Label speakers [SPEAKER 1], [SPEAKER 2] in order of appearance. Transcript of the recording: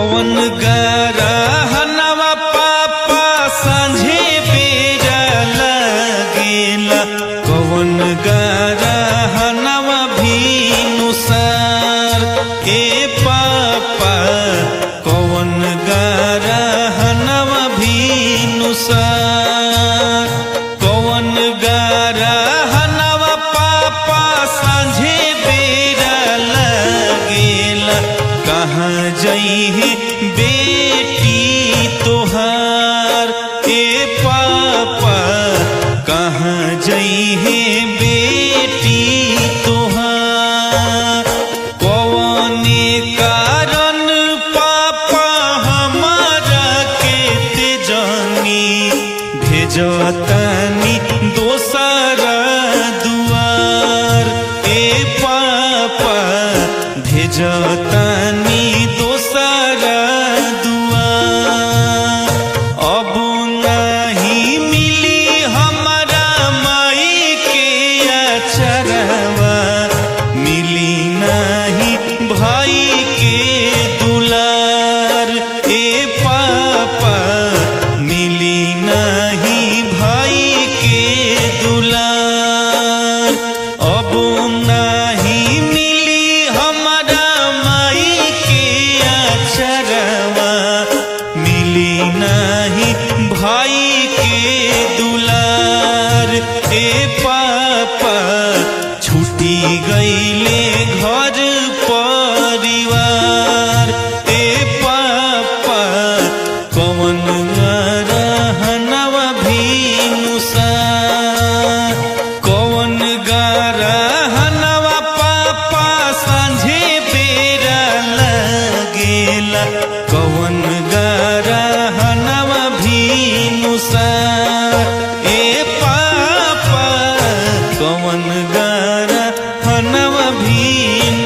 [SPEAKER 1] कौन गरहनवा पापा सांझे बेरा लगेला कौन गरहनवा भीनुसार ए पापा कौन गरहनवा भीनुसार कौन गरहनवा पापा सांझे बेरा लगेला कहाँ जइहे बेटी तोहार ए पापा कहाँ जइहे बेटी तोहार कौने कारण पापा हमारा के तेजनी भेजतानी दोसरा दुआर ए पापा भेजतानी दोसरा दुआर अब नहीं मिली हमारा माई के अचरवा मिली नहीं भाई के दुलार ए पापा मिली नहीं भाई के दुलार अब नहीं मिली हमारा माई के अचरवा मिली नहीं भाई के दुलार ए पापा छूटी गईले घर परिवार ए पापा कौन गरहनवा भीनुसार कौन गरहनवा पापा सांझे बेरा लगेला कौन गरहनवा भीनुसार ए पापा कौन गरहनवा भीनुसार।